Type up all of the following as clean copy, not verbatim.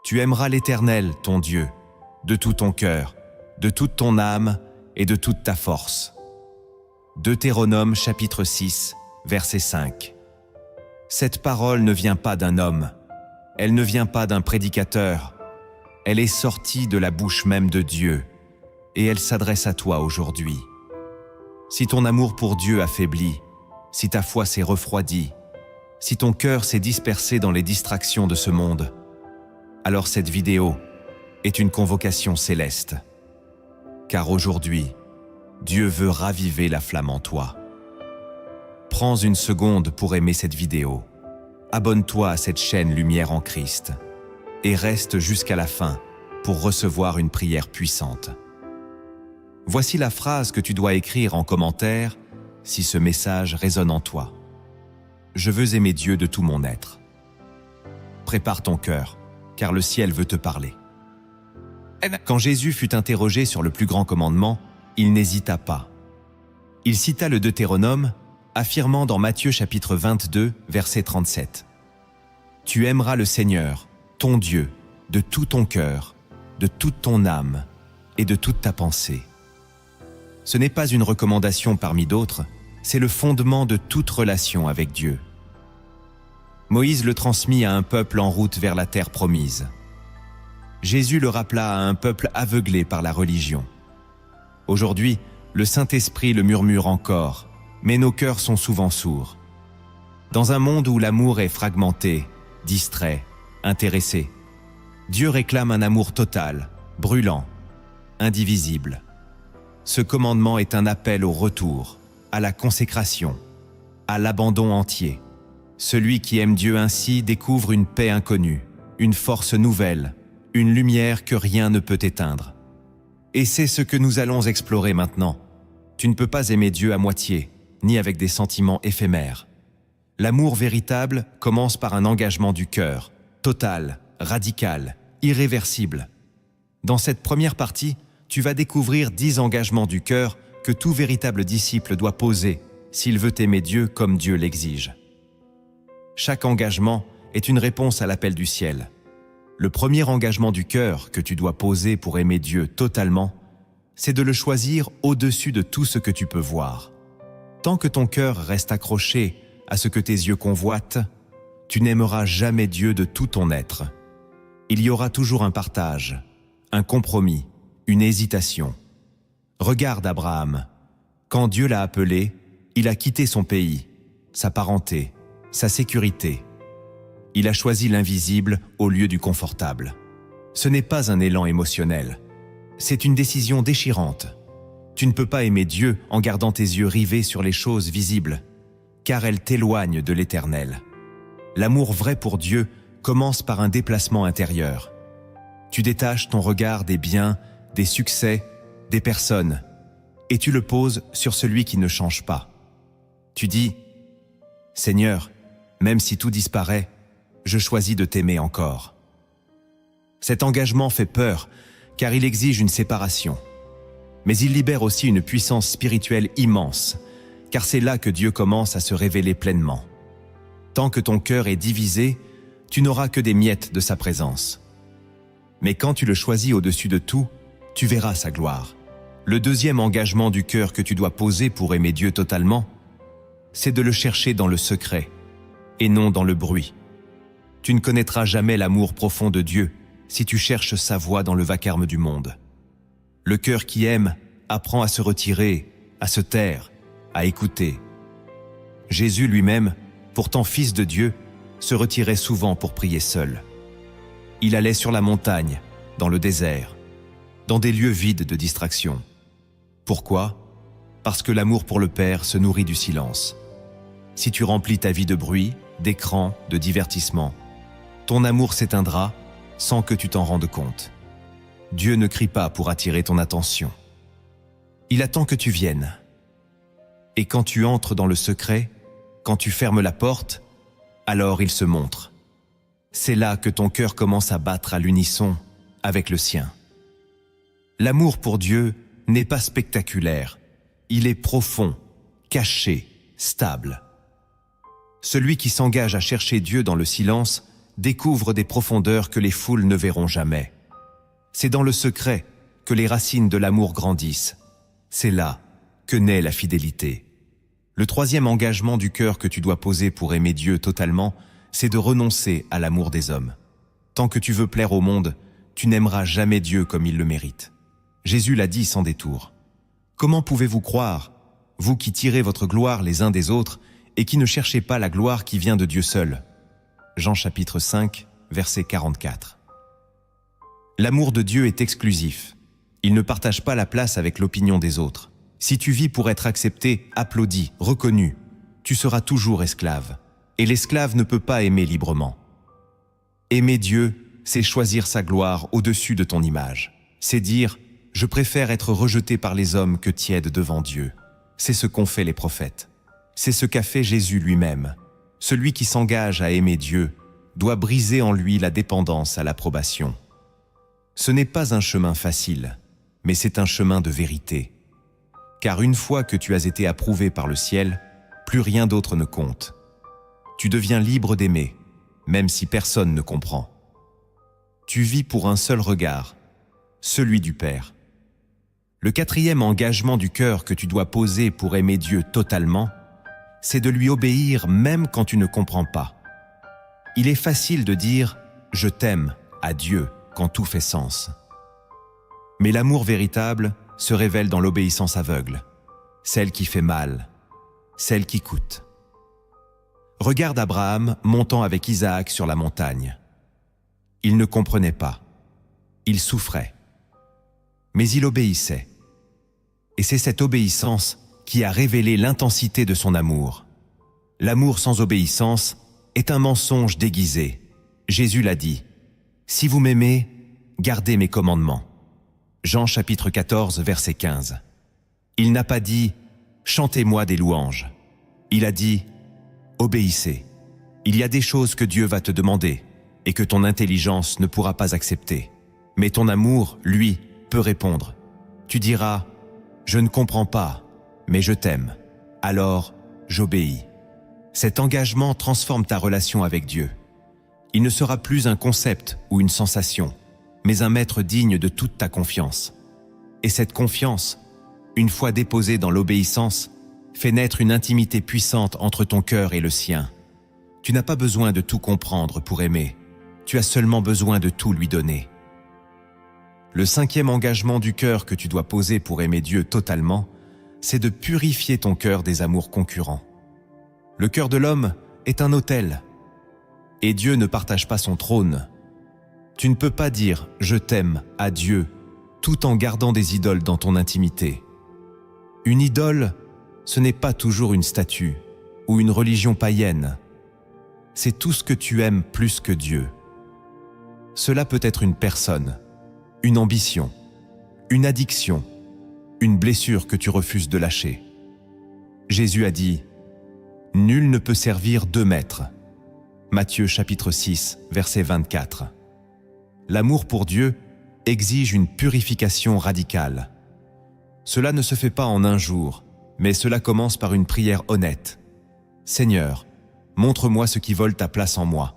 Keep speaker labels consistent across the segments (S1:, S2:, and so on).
S1: Tu aimeras l'Éternel, ton Dieu, de tout ton cœur, de toute ton âme et de toute ta force. Deutéronome chapitre 6, verset 5. Cette parole ne vient pas d'un homme, elle ne vient pas d'un prédicateur, elle est sortie de la bouche même de Dieu, et elle s'adresse à toi aujourd'hui. Si ton amour pour Dieu affaiblit, si ta foi s'est refroidie, si ton cœur s'est dispersé dans les distractions de ce monde, alors cette vidéo est une convocation céleste. Car aujourd'hui, Dieu veut raviver la flamme en toi. Prends une seconde pour aimer cette vidéo. Abonne-toi à cette chaîne Lumière en Christ et reste jusqu'à la fin pour recevoir une prière puissante. Voici la phrase que tu dois écrire en commentaire si ce message résonne en toi. Je veux aimer Dieu de tout mon être. Prépare ton cœur, car le ciel veut te parler. Quand Jésus fut interrogé sur le plus grand commandement, il n'hésita pas. Il cita le Deutéronome, affirmant dans Matthieu chapitre 22, verset 37. « Tu aimeras le Seigneur, ton Dieu, de tout ton cœur, de toute ton âme et de toute ta pensée. » Ce n'est pas une recommandation parmi d'autres, c'est le fondement de toute relation avec Dieu. Moïse le transmit à un peuple en route vers la terre promise. Jésus le rappela à un peuple aveuglé par la religion. Aujourd'hui, le Saint-Esprit le murmure encore, mais nos cœurs sont souvent sourds. Dans un monde où l'amour est fragmenté, distrait, intéressé, Dieu réclame un amour total, brûlant, indivisible. Ce commandement est un appel au retour, à la consécration, à l'abandon entier. Celui qui aime Dieu ainsi découvre une paix inconnue, une force nouvelle, une lumière que rien ne peut éteindre. Et c'est ce que nous allons explorer maintenant. Tu ne peux pas aimer Dieu à moitié, ni avec des sentiments éphémères. L'amour véritable commence par un engagement du cœur, total, radical, irréversible. Dans cette première partie, tu vas découvrir 10 engagements du cœur que tout véritable disciple doit poser s'il veut aimer Dieu comme Dieu l'exige. Chaque engagement est une réponse à l'appel du ciel. Le premier engagement du cœur que tu dois poser pour aimer Dieu totalement, c'est de le choisir au-dessus de tout ce que tu peux voir. Tant que ton cœur reste accroché à ce que tes yeux convoitent, tu n'aimeras jamais Dieu de tout ton être. Il y aura toujours un partage, un compromis, une hésitation. Regarde Abraham. Quand Dieu l'a appelé, il a quitté son pays, sa parenté, sa sécurité. Il a choisi l'invisible au lieu du confortable. Ce n'est pas un élan émotionnel. C'est une décision déchirante. Tu ne peux pas aimer Dieu en gardant tes yeux rivés sur les choses visibles, car elles t'éloignent de l'Éternel. L'amour vrai pour Dieu commence par un déplacement intérieur. Tu détaches ton regard des biens, des succès, des personnes, et tu le poses sur celui qui ne change pas. Tu dis « Seigneur, même si tout disparaît, je choisis de t'aimer encore. » Cet engagement fait peur, car il exige une séparation. Mais il libère aussi une puissance spirituelle immense, car c'est là que Dieu commence à se révéler pleinement. Tant que ton cœur est divisé, tu n'auras que des miettes de sa présence. Mais quand tu le choisis au-dessus de tout, tu verras sa gloire. Le deuxième engagement du cœur que tu dois poser pour aimer Dieu totalement, c'est de le chercher dans le secret, et non dans le bruit. Tu ne connaîtras jamais l'amour profond de Dieu si tu cherches sa voix dans le vacarme du monde. Le cœur qui aime apprend à se retirer, à se taire, à écouter. Jésus lui-même, pourtant fils de Dieu, se retirait souvent pour prier seul. Il allait sur la montagne, dans le désert, dans des lieux vides de distraction. Pourquoi ? Parce que l'amour pour le Père se nourrit du silence. Si tu remplis ta vie de bruit, d'écran, de divertissement, ton amour s'éteindra sans que tu t'en rendes compte. Dieu ne crie pas pour attirer ton attention. Il attend que tu viennes. Et quand tu entres dans le secret, quand tu fermes la porte, alors il se montre. C'est là que ton cœur commence à battre à l'unisson avec le sien. L'amour pour Dieu n'est pas spectaculaire, il est profond, caché, stable. Celui qui s'engage à chercher Dieu dans le silence découvre des profondeurs que les foules ne verront jamais. C'est dans le secret que les racines de l'amour grandissent. C'est là que naît la fidélité. Le troisième engagement du cœur que tu dois poser pour aimer Dieu totalement, c'est de renoncer à l'amour des hommes. Tant que tu veux plaire au monde, tu n'aimeras jamais Dieu comme il le mérite. Jésus l'a dit sans détour. Comment pouvez-vous croire, vous qui tirez votre gloire les uns des autres et qui ne cherchez pas la gloire qui vient de Dieu seul? Jean chapitre 5, verset 44. L'amour de Dieu est exclusif. Il ne partage pas la place avec l'opinion des autres. Si tu vis pour être accepté, applaudi, reconnu, tu seras toujours esclave. Et l'esclave ne peut pas aimer librement. Aimer Dieu, c'est choisir sa gloire au-dessus de ton image. C'est dire « Je préfère être rejeté par les hommes que tiède devant Dieu ». C'est ce qu'ont fait les prophètes. C'est ce qu'a fait Jésus lui-même. Celui qui s'engage à aimer Dieu doit briser en lui la dépendance à l'approbation. Ce n'est pas un chemin facile, mais c'est un chemin de vérité. Car une fois que tu as été approuvé par le ciel, plus rien d'autre ne compte. Tu deviens libre d'aimer, même si personne ne comprend. Tu vis pour un seul regard, celui du Père. Le quatrième engagement du cœur que tu dois poser pour aimer Dieu totalement, c'est de lui obéir même quand tu ne comprends pas. Il est facile de dire « je t'aime » à Dieu quand tout fait sens. Mais l'amour véritable se révèle dans l'obéissance aveugle, celle qui fait mal, celle qui coûte. Regarde Abraham montant avec Isaac sur la montagne. Il ne comprenait pas, il souffrait, mais il obéissait. Et c'est cette obéissance qui a révélé l'intensité de son amour. L'amour sans obéissance est un mensonge déguisé. Jésus l'a dit, « Si vous m'aimez, gardez mes commandements. » Jean chapitre 14, verset 15. Il n'a pas dit « Chantez-moi des louanges ». Il a dit « Obéissez ». Il y a des choses que Dieu va te demander et que ton intelligence ne pourra pas accepter. Mais ton amour, lui, peut répondre. Tu diras « Je ne comprends pas, mais je t'aime. Alors, j'obéis ». Cet engagement transforme ta relation avec Dieu. Il ne sera plus un concept ou une sensation, mais un maître digne de toute ta confiance. Et cette confiance, une fois déposée dans l'obéissance, fait naître une intimité puissante entre ton cœur et le sien. Tu n'as pas besoin de tout comprendre pour aimer, tu as seulement besoin de tout lui donner. Le cinquième engagement du cœur que tu dois poser pour aimer Dieu totalement, c'est de purifier ton cœur des amours concurrents. Le cœur de l'homme est un autel, et Dieu ne partage pas son trône. Tu ne peux pas dire « je t'aime » à Dieu tout en gardant des idoles dans ton intimité. Une idole, ce n'est pas toujours une statue ou une religion païenne. C'est tout ce que tu aimes plus que Dieu. Cela peut être une personne, une ambition, une addiction, une blessure que tu refuses de lâcher. Jésus a dit « Nul ne peut servir deux maîtres ». Matthieu chapitre 6, verset 24. L'amour pour Dieu exige une purification radicale. Cela ne se fait pas en un jour, mais cela commence par une prière honnête. « Seigneur, montre-moi ce qui vole ta place en moi. »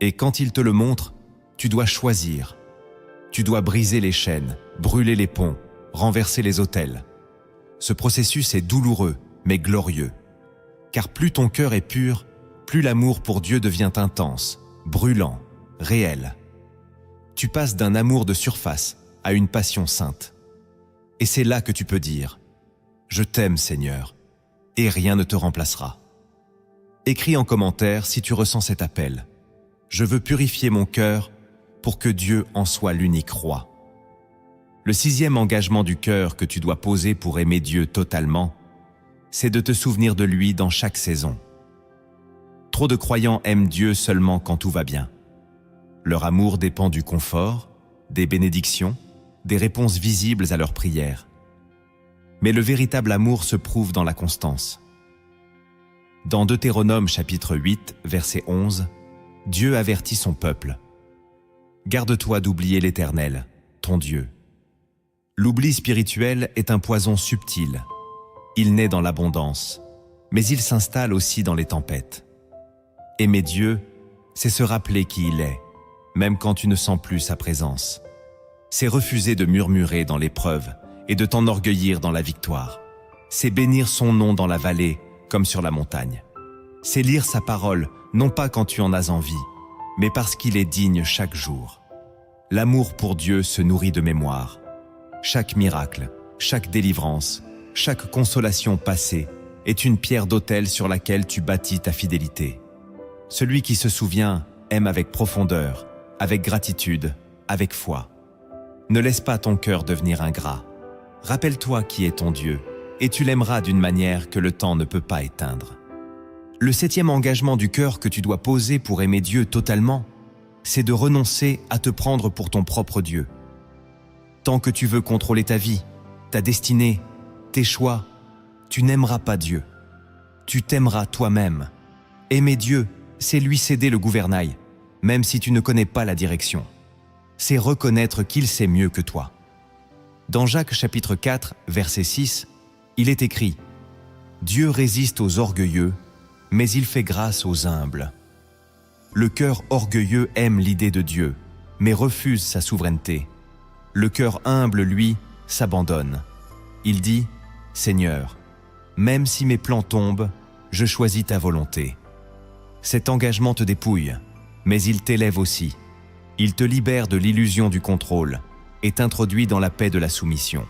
S1: Et quand il te le montre, tu dois choisir. Tu dois briser les chaînes, brûler les ponts, renverser les autels. Ce processus est douloureux, mais glorieux. Car plus ton cœur est pur, plus l'amour pour Dieu devient intense, brûlant, réel. Tu passes d'un amour de surface à une passion sainte. Et c'est là que tu peux dire « Je t'aime, Seigneur », et rien ne te remplacera. Écris en commentaire si tu ressens cet appel. Je veux purifier mon cœur pour que Dieu en soit l'unique roi. Le sixième engagement du cœur que tu dois poser pour aimer Dieu totalement, c'est de te souvenir de lui dans chaque saison. Trop de croyants aiment Dieu seulement quand tout va bien. Leur amour dépend du confort, des bénédictions, des réponses visibles à leurs prières. Mais le véritable amour se prouve dans la constance. Dans Deutéronome chapitre 8, verset 11, Dieu avertit son peuple. « Garde-toi d'oublier l'Éternel, ton Dieu. » L'oubli spirituel est un poison subtil. Il naît dans l'abondance, mais il s'installe aussi dans les tempêtes. Aimer Dieu, C'est se rappeler qui il est, même quand tu ne sens plus sa présence. C'est refuser de murmurer dans l'épreuve et de t'enorgueillir dans la victoire. C'est bénir son nom dans la vallée comme sur la montagne. C'est lire sa parole, non pas quand tu en as envie, mais parce qu'il est digne chaque jour. L'amour pour Dieu se nourrit de mémoire. Chaque miracle, chaque délivrance, chaque consolation passée est une pierre d'autel sur laquelle tu bâtis ta fidélité. Celui qui se souvient aime avec profondeur, avec gratitude, avec foi. Ne laisse pas ton cœur devenir ingrat. Rappelle-toi qui est ton Dieu, et tu l'aimeras d'une manière que le temps ne peut pas éteindre. Le 7e engagement du cœur que tu dois poser pour aimer Dieu totalement, c'est de renoncer à te prendre pour ton propre Dieu. Tant que tu veux contrôler ta vie, ta destinée, tes choix, tu n'aimeras pas Dieu. Tu t'aimeras toi-même. Aimer Dieu, c'est lui céder le gouvernail, même si tu ne connais pas la direction. C'est reconnaître qu'il sait mieux que toi. Dans Jacques chapitre 4, verset 6, il est écrit « Dieu résiste aux orgueilleux, mais il fait grâce aux humbles. » Le cœur orgueilleux aime l'idée de Dieu, mais refuse sa souveraineté. Le cœur humble, lui, s'abandonne. Il dit « Seigneur, même si mes plans tombent, je choisis ta volonté. » Cet engagement te dépouille, mais il t'élève aussi. Il te libère de l'illusion du contrôle et t'introduit dans la paix de la soumission.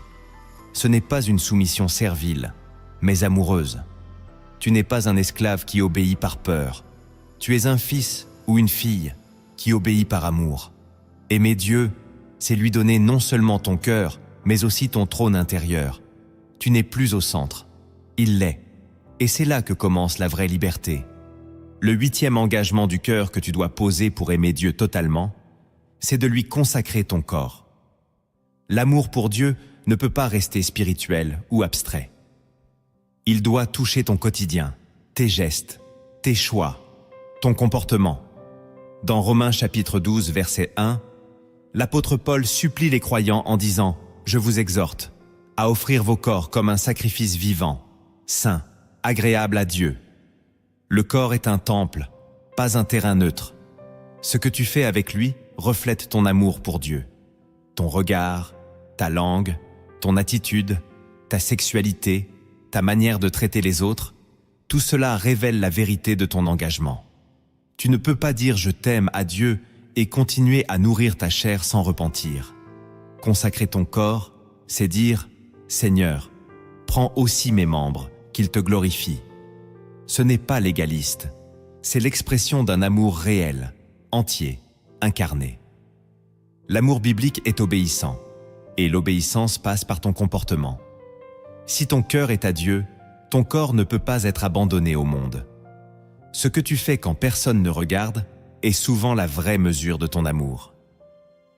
S1: Ce n'est pas une soumission servile, mais amoureuse. Tu n'es pas un esclave qui obéit par peur. Tu es un fils ou une fille qui obéit par amour. Aimer Dieu, c'est lui donner non seulement ton cœur, mais aussi ton trône intérieur. Tu n'es plus au centre. Il l'est. Et c'est là que commence la vraie liberté. Le 8e engagement du cœur que tu dois poser pour aimer Dieu totalement, c'est de lui consacrer ton corps. L'amour pour Dieu ne peut pas rester spirituel ou abstrait. Il doit toucher ton quotidien, tes gestes, tes choix, ton comportement. Dans Romains chapitre 12, verset 1, l'apôtre Paul supplie les croyants en disant « Je vous exhorte à offrir vos corps comme un sacrifice vivant, saint, agréable à Dieu. » Le corps est un temple, pas un terrain neutre. Ce que tu fais avec lui reflète ton amour pour Dieu. Ton regard, ta langue, ton attitude, ta sexualité, ta manière de traiter les autres, tout cela révèle la vérité de ton engagement. Tu ne peux pas dire « je t'aime » à Dieu et continuer à nourrir ta chair sans repentir. Consacrer ton corps, c'est dire « Seigneur, prends aussi mes membres, qu'ils te glorifient. » Ce n'est pas légaliste, c'est l'expression d'un amour réel, entier, incarné. L'amour biblique est obéissant, et l'obéissance passe par ton comportement. Si ton cœur est à Dieu, ton corps ne peut pas être abandonné au monde. Ce que tu fais quand personne ne regarde est souvent la vraie mesure de ton amour.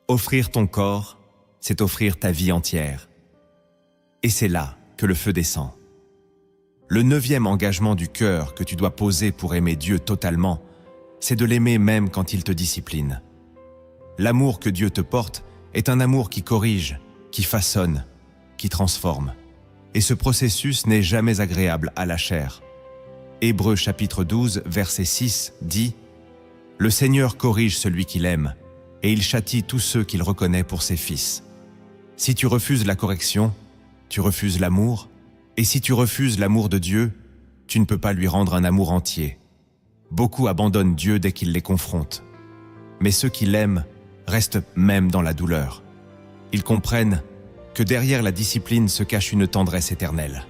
S1: Offrir ton corps, c'est offrir ta vie entière. Et c'est là que le feu descend. Le 9e engagement du cœur que tu dois poser pour aimer Dieu totalement, c'est de l'aimer même quand il te discipline. L'amour que Dieu te porte est un amour qui corrige, qui façonne, qui transforme. Et ce processus n'est jamais agréable à la chair. Hébreux chapitre 12, verset 6 dit « Le Seigneur corrige celui qu'il aime, et il châtie tous ceux qu'il reconnaît pour ses fils. » Si tu refuses la correction, tu refuses l'amour, et si tu refuses l'amour de Dieu, tu ne peux pas lui rendre un amour entier. Beaucoup abandonnent Dieu dès qu'ils les confrontent. Mais ceux qui l'aiment restent même dans la douleur. Ils comprennent que derrière la discipline se cache une tendresse éternelle.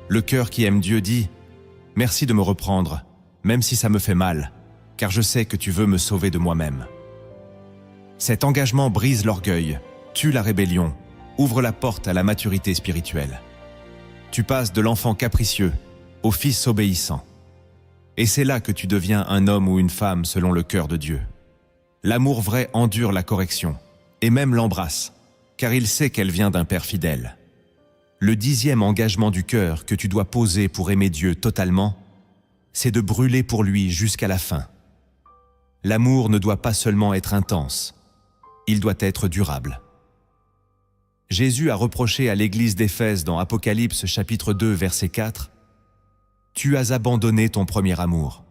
S1: Le cœur qui aime Dieu dit « Merci de me reprendre, même si ça me fait mal, car je sais que tu veux me sauver de moi-même. » Cet engagement brise l'orgueil, tue la rébellion, ouvre la porte à la maturité spirituelle. Tu passes de l'enfant capricieux au fils obéissant. Et c'est là que tu deviens un homme ou une femme selon le cœur de Dieu. L'amour vrai endure la correction, et même l'embrasse, car il sait qu'elle vient d'un Père fidèle. Le 10e engagement du cœur que tu dois poser pour aimer Dieu totalement, c'est de brûler pour lui jusqu'à la fin. L'amour ne doit pas seulement être intense, il doit être durable. Jésus a reproché à l'église d'Éphèse dans Apocalypse chapitre 2 verset 4 « Tu as abandonné ton premier amour. »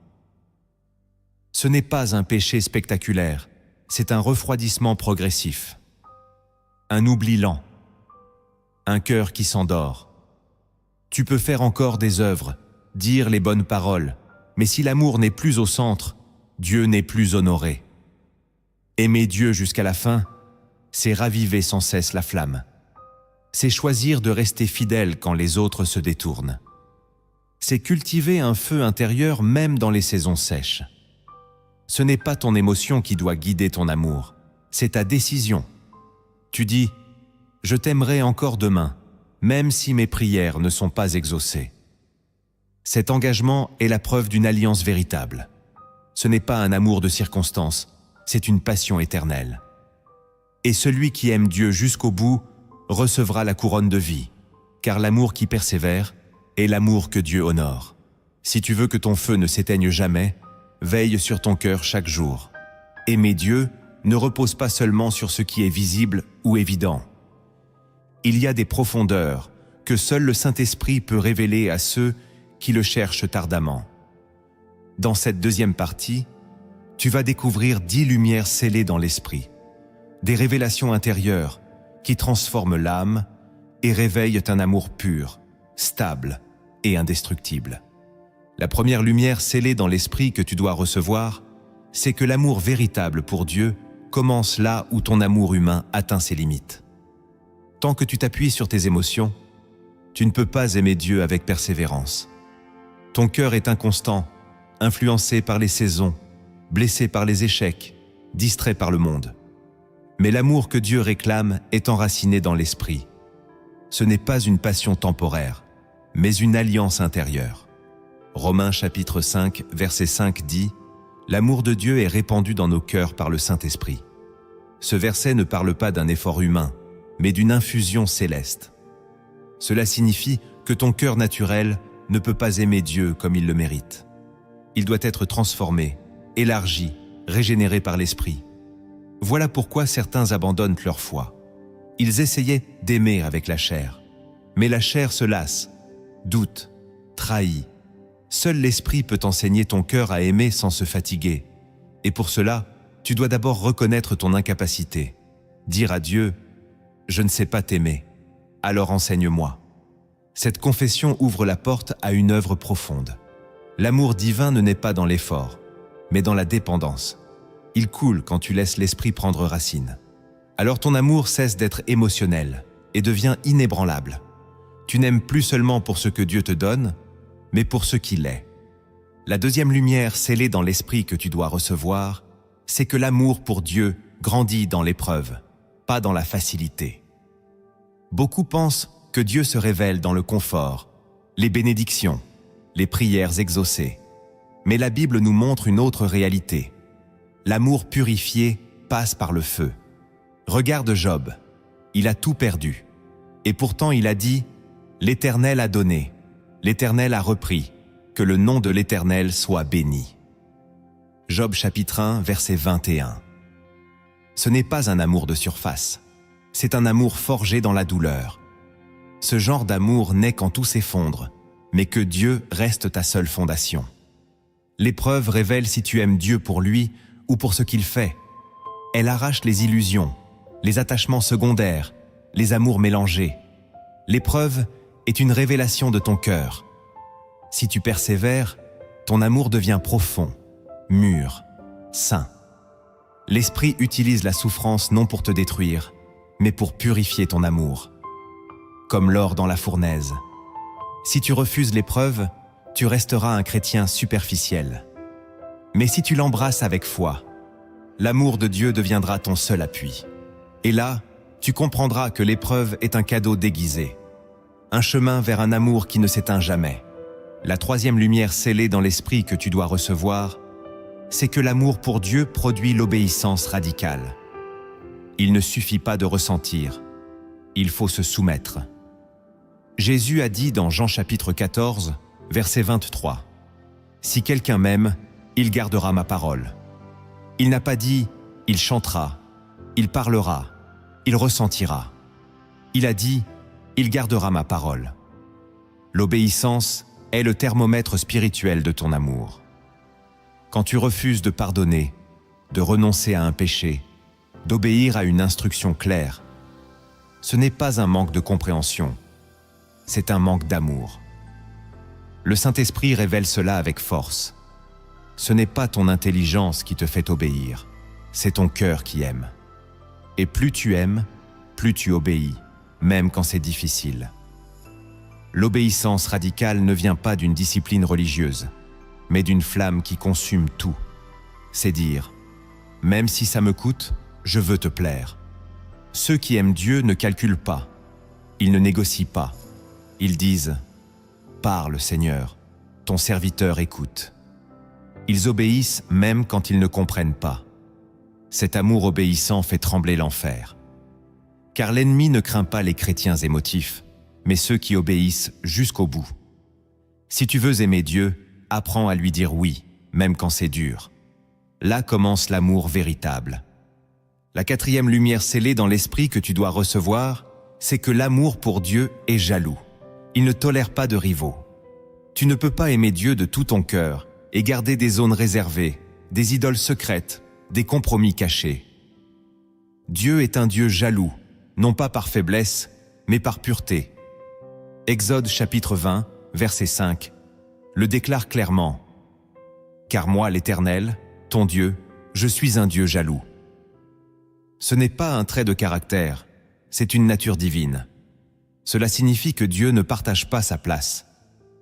S1: Ce n'est pas un péché spectaculaire, c'est un refroidissement progressif. Un oubli lent. Un cœur qui s'endort. Tu peux faire encore des œuvres, dire les bonnes paroles, mais si l'amour n'est plus au centre, Dieu n'est plus honoré. Aimer Dieu jusqu'à la fin, c'est raviver sans cesse la flamme. C'est choisir de rester fidèle quand les autres se détournent. C'est cultiver un feu intérieur même dans les saisons sèches. Ce n'est pas ton émotion qui doit guider ton amour, c'est ta décision. Tu dis « Je t'aimerai encore demain, même si mes prières ne sont pas exaucées. » Cet engagement est la preuve d'une alliance véritable. Ce n'est pas un amour de circonstance, c'est une passion éternelle. Et celui qui aime Dieu jusqu'au bout recevra la couronne de vie, car l'amour qui persévère est l'amour que Dieu honore. Si tu veux que ton feu ne s'éteigne jamais, veille sur ton cœur chaque jour. Aimer Dieu ne repose pas seulement sur ce qui est visible ou évident. Il y a des profondeurs que seul le Saint-Esprit peut révéler à ceux qui le cherchent ardemment. Dans cette deuxième partie, tu vas découvrir 10 lumières scellées dans l'esprit, des révélations intérieures qui transforment l'âme et réveillent un amour pur, stable et indestructible. La première lumière scellée dans l'esprit que tu dois recevoir, c'est que l'amour véritable pour Dieu commence là où ton amour humain atteint ses limites. Tant que tu t'appuies sur tes émotions, tu ne peux pas aimer Dieu avec persévérance. Ton cœur est inconstant, influencé par les saisons, blessé par les échecs, distrait par le monde. Mais l'amour que Dieu réclame est enraciné dans l'esprit. Ce n'est pas une passion temporaire, mais une alliance intérieure. Romains chapitre 5, verset 5 dit « L'amour de Dieu est répandu dans nos cœurs par le Saint-Esprit ». Ce verset ne parle pas d'un effort humain, mais d'une infusion céleste. Cela signifie que ton cœur naturel ne peut pas aimer Dieu comme il le mérite. Il doit être transformé, élargi, régénéré par l'Esprit. Voilà pourquoi certains abandonnent leur foi. Ils essayaient d'aimer avec la chair. Mais la chair se lasse, doute, trahit. Seul l'Esprit peut enseigner ton cœur à aimer sans se fatiguer. Et pour cela, tu dois d'abord reconnaître ton incapacité. Dire à Dieu « Je ne sais pas t'aimer, alors enseigne-moi ». Cette confession ouvre la porte à une œuvre profonde. L'amour divin ne naît pas dans l'effort, mais dans la dépendance. Il coule quand tu laisses l'esprit prendre racine. Alors ton amour cesse d'être émotionnel et devient inébranlable. Tu n'aimes plus seulement pour ce que Dieu te donne, mais pour ce qu'il est. La deuxième lumière scellée dans l'esprit que tu dois recevoir, c'est que l'amour pour Dieu grandit dans l'épreuve, pas dans la facilité. Beaucoup pensent que Dieu se révèle dans le confort, les bénédictions, les prières exaucées. Mais la Bible nous montre une autre réalité. L'amour purifié passe par le feu. Regarde Job, il a tout perdu. Et pourtant il a dit « L'Éternel a donné, l'Éternel a repris, que le nom de l'Éternel soit béni. » Job chapitre 1, verset 21. Ce n'est pas un amour de surface, c'est un amour forgé dans la douleur. Ce genre d'amour naît quand tout s'effondre, mais que Dieu reste ta seule fondation. L'épreuve révèle si tu aimes Dieu pour lui ou pour ce qu'il fait. Elle arrache les illusions, les attachements secondaires, les amours mélangés. L'épreuve est une révélation de ton cœur. Si tu persévères, ton amour devient profond, mûr, saint. L'Esprit utilise la souffrance non pour te détruire, mais pour purifier ton amour. Comme l'or dans la fournaise. Si tu refuses l'épreuve, tu resteras un chrétien superficiel. Mais si tu l'embrasses avec foi, l'amour de Dieu deviendra ton seul appui. Et là, tu comprendras que l'épreuve est un cadeau déguisé, un chemin vers un amour qui ne s'éteint jamais. La troisième lumière scellée dans l'esprit que tu dois recevoir, c'est que l'amour pour Dieu produit l'obéissance radicale. Il ne suffit pas de ressentir, il faut se soumettre. Jésus a dit dans Jean chapitre 14, verset 23, « Si quelqu'un m'aime, il gardera ma parole. » Il n'a pas dit « il chantera, il parlera, il ressentira ». Il a dit « il gardera ma parole ». L'obéissance est le thermomètre spirituel de ton amour. Quand tu refuses de pardonner, de renoncer à un péché, d'obéir à une instruction claire, ce n'est pas un manque de compréhension, c'est un manque d'amour. Le Saint-Esprit révèle cela avec force. Ce n'est pas ton intelligence qui te fait obéir, c'est ton cœur qui aime. Et plus tu aimes, plus tu obéis, même quand c'est difficile. L'obéissance radicale ne vient pas d'une discipline religieuse, mais d'une flamme qui consume tout. C'est dire, même si ça me coûte, je veux te plaire. Ceux qui aiment Dieu ne calculent pas, ils ne négocient pas. Ils disent, parle Seigneur, ton serviteur écoute. Ils obéissent même quand ils ne comprennent pas. Cet amour obéissant fait trembler l'enfer. Car l'ennemi ne craint pas les chrétiens émotifs, mais ceux qui obéissent jusqu'au bout. Si tu veux aimer Dieu, apprends à lui dire oui, même quand c'est dur. Là commence l'amour véritable. La quatrième lumière scellée dans l'esprit que tu dois recevoir, c'est que l'amour pour Dieu est jaloux. Il ne tolère pas de rivaux. Tu ne peux pas aimer Dieu de tout ton cœur et garder des zones réservées, des idoles secrètes, des compromis cachés. Dieu est un Dieu jaloux, non pas par faiblesse, mais par pureté. Exode chapitre 20, verset 5, le déclare clairement. « Car moi, l'Éternel, ton Dieu, je suis un Dieu jaloux. » Ce n'est pas un trait de caractère, c'est une nature divine. Cela signifie que Dieu ne partage pas sa place.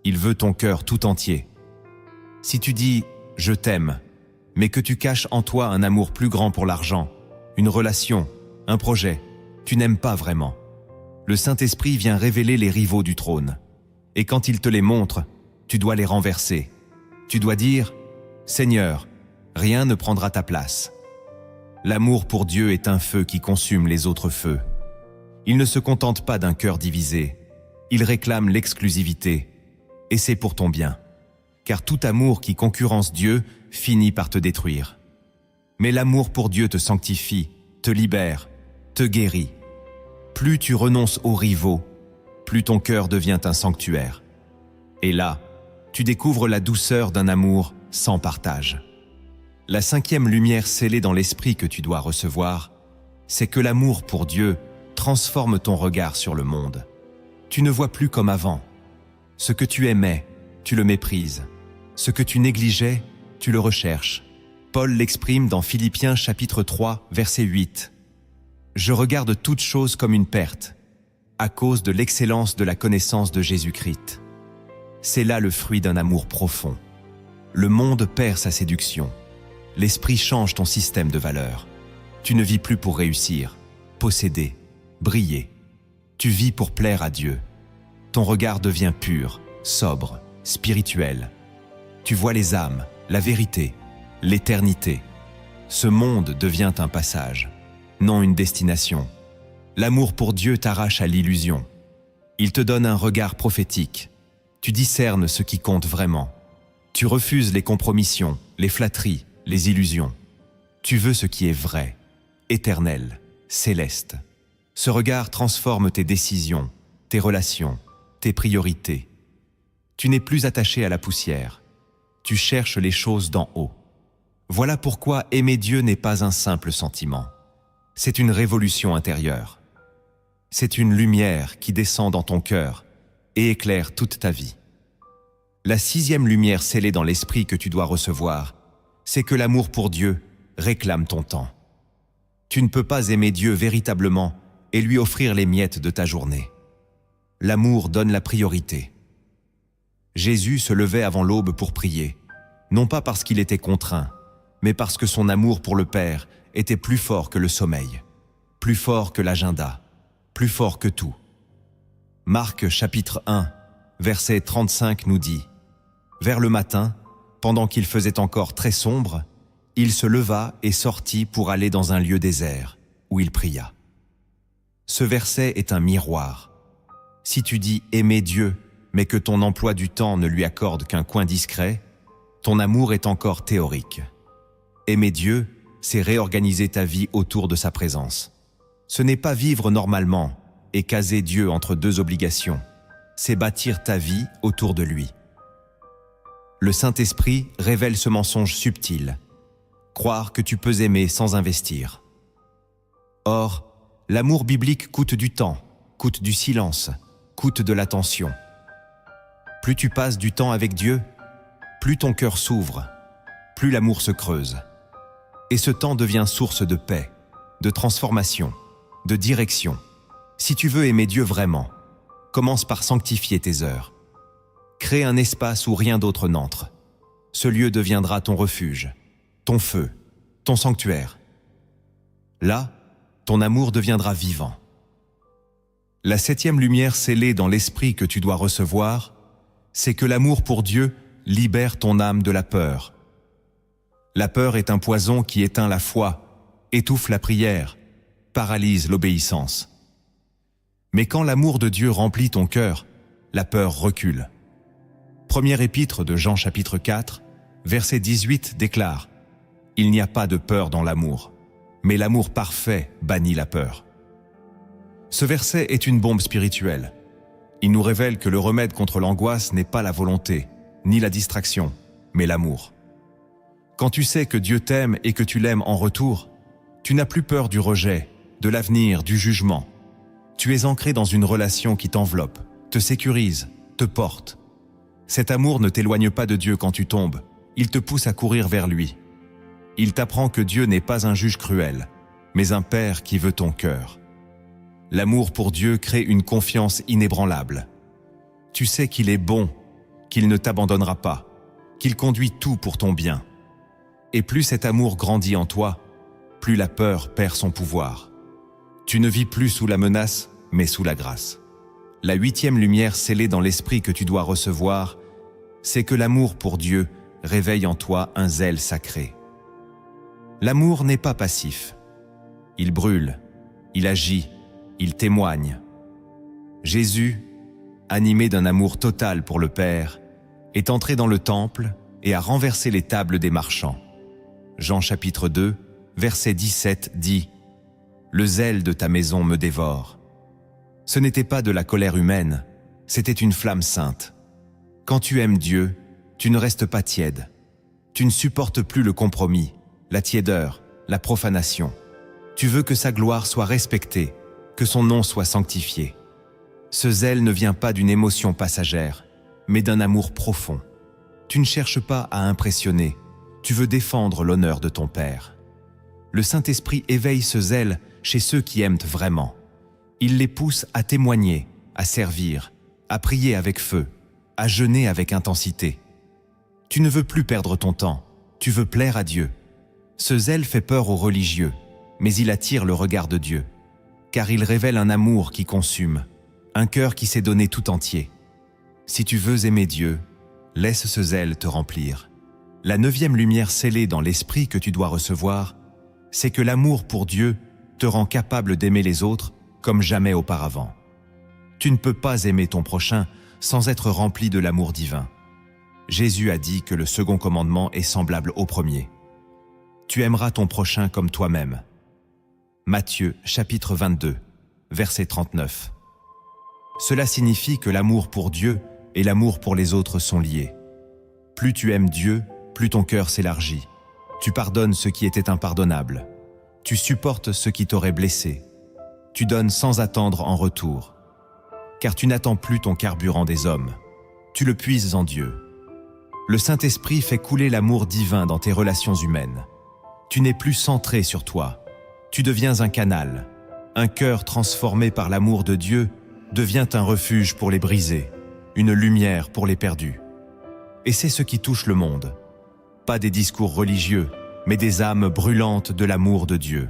S1: Il veut ton cœur tout entier. Si tu dis « je t'aime », mais que tu caches en toi un amour plus grand pour l'argent, une relation, un projet, tu n'aimes pas vraiment. Le Saint-Esprit vient révéler les rivaux du trône. Et quand il te les montre, tu dois les renverser. Tu dois dire « Seigneur, rien ne prendra ta place. » L'amour pour Dieu est un feu qui consume les autres feux. Il ne se contente pas d'un cœur divisé. Il réclame l'exclusivité. Et c'est pour ton bien. Car tout amour qui concurrence Dieu finit par te détruire. Mais l'amour pour Dieu te sanctifie, te libère, te guérit. Plus tu renonces aux rivaux, plus ton cœur devient un sanctuaire. Et là, tu découvres la douceur d'un amour sans partage. La cinquième lumière scellée dans l'esprit que tu dois recevoir, c'est que l'amour pour Dieu transforme ton regard sur le monde. Tu ne vois plus comme avant. Ce que tu aimais, tu le méprises. Ce que tu négligeais, tu le recherches. Paul l'exprime dans Philippiens chapitre 3, verset 8. « Je regarde toute chose comme une perte, à cause de l'excellence de la connaissance de Jésus-Christ. » C'est là le fruit d'un amour profond. Le monde perd sa séduction. L'esprit change ton système de valeurs. Tu ne vis plus pour réussir, posséder, briller. Tu vis pour plaire à Dieu. Ton regard devient pur, sobre, spirituel. Tu vois les âmes, la vérité, l'éternité. Ce monde devient un passage, non une destination. L'amour pour Dieu t'arrache à l'illusion. Il te donne un regard prophétique. Tu discernes ce qui compte vraiment. Tu refuses les compromissions, les flatteries, les illusions. Tu veux ce qui est vrai, éternel, céleste. Ce regard transforme tes décisions, tes relations, tes priorités. Tu n'es plus attaché à la poussière. Tu cherches les choses d'en haut. Voilà pourquoi aimer Dieu n'est pas un simple sentiment. C'est une révolution intérieure. C'est une lumière qui descend dans ton cœur et éclaire toute ta vie. La sixième lumière scellée dans l'esprit que tu dois recevoir, c'est que l'amour pour Dieu réclame ton temps. Tu ne peux pas aimer Dieu véritablement et lui offrir les miettes de ta journée. L'amour donne la priorité. Jésus se levait avant l'aube pour prier, non pas parce qu'il était contraint, mais parce que son amour pour le Père était plus fort que le sommeil, plus fort que l'agenda, plus fort que tout. Marc chapitre 1, verset 35 nous dit « Vers le matin, pendant qu'il faisait encore très sombre, il se leva et sortit pour aller dans un lieu désert, où il pria. » Ce verset est un miroir. Si tu dis aimer Dieu, mais que ton emploi du temps ne lui accorde qu'un coin discret, ton amour est encore théorique. Aimer Dieu, c'est réorganiser ta vie autour de sa présence. Ce n'est pas vivre normalement et caser Dieu entre deux obligations, c'est bâtir ta vie autour de lui. Le Saint-Esprit révèle ce mensonge subtil. Croire que tu peux aimer sans investir. Or, l'amour biblique coûte du temps, coûte du silence, coûte de l'attention. Plus tu passes du temps avec Dieu, plus ton cœur s'ouvre, plus l'amour se creuse. Et ce temps devient source de paix, de transformation, de direction. Si tu veux aimer Dieu vraiment, commence par sanctifier tes heures. Crée un espace où rien d'autre n'entre. Ce lieu deviendra ton refuge, ton feu, ton sanctuaire. Là, ton amour deviendra vivant. La 7e lumière scellée dans l'esprit que tu dois recevoir, c'est que l'amour pour Dieu libère ton âme de la peur. La peur est un poison qui éteint la foi, étouffe la prière, paralyse l'obéissance. Mais quand l'amour de Dieu remplit ton cœur, la peur recule. Première épître de Jean chapitre 4, verset 18 déclare « Il n'y a pas de peur dans l'amour, mais l'amour parfait bannit la peur. » Ce verset est une bombe spirituelle. Il nous révèle que le remède contre l'angoisse n'est pas la volonté, ni la distraction, mais l'amour. Quand tu sais que Dieu t'aime et que tu l'aimes en retour, tu n'as plus peur du rejet, de l'avenir, du jugement. Tu es ancré dans une relation qui t'enveloppe, te sécurise, te porte. Cet amour ne t'éloigne pas de Dieu quand tu tombes, il te pousse à courir vers lui. Il t'apprend que Dieu n'est pas un juge cruel, mais un Père qui veut ton cœur. L'amour pour Dieu crée une confiance inébranlable. Tu sais qu'il est bon, qu'il ne t'abandonnera pas, qu'il conduit tout pour ton bien. Et plus cet amour grandit en toi, plus la peur perd son pouvoir. Tu ne vis plus sous la menace, mais sous la grâce. La 8e lumière scellée dans l'esprit que tu dois recevoir, c'est que l'amour pour Dieu réveille en toi un zèle sacré. L'amour n'est pas passif. Il brûle, il agit, il témoigne. Jésus, animé d'un amour total pour le Père, est entré dans le temple et a renversé les tables des marchands. Jean chapitre 2, verset 17 dit « Le zèle de ta maison me dévore ». Ce n'était pas de la colère humaine, c'était une flamme sainte. Quand tu aimes Dieu, tu ne restes pas tiède. Tu ne supportes plus le compromis, la tiédeur, la profanation. Tu veux que sa gloire soit respectée, que son nom soit sanctifié. Ce zèle ne vient pas d'une émotion passagère, mais d'un amour profond. Tu ne cherches pas à impressionner, tu veux défendre l'honneur de ton Père. Le Saint-Esprit éveille ce zèle chez ceux qui aiment vraiment. Il les pousse à témoigner, à servir, à prier avec feu, à jeûner avec intensité. Tu ne veux plus perdre ton temps, tu veux plaire à Dieu. Ce zèle fait peur aux religieux, mais il attire le regard de Dieu, car il révèle un amour qui consume, un cœur qui s'est donné tout entier. Si tu veux aimer Dieu, laisse ce zèle te remplir. La 9e lumière scellée dans l'esprit que tu dois recevoir, c'est que l'amour pour Dieu te rend capable d'aimer les autres comme jamais auparavant. Tu ne peux pas aimer ton prochain sans être rempli de l'amour divin. Jésus a dit que le second commandement est semblable au premier. Tu aimeras ton prochain comme toi-même. Matthieu chapitre 22, verset 39. Cela signifie que l'amour pour Dieu et l'amour pour les autres sont liés. Plus tu aimes Dieu, plus ton cœur s'élargit. Tu pardonnes ce qui était impardonnable. Tu supportes ce qui t'aurait blessé. Tu donnes sans attendre en retour. Car tu n'attends plus ton carburant des hommes. Tu le puises en Dieu. Le Saint-Esprit fait couler l'amour divin dans tes relations humaines. Tu n'es plus centré sur toi. Tu deviens un canal. Un cœur transformé par l'amour de Dieu devient un refuge pour les brisés, une lumière pour les perdus. Et c'est ce qui touche le monde. Pas des discours religieux, mais des âmes brûlantes de l'amour de Dieu.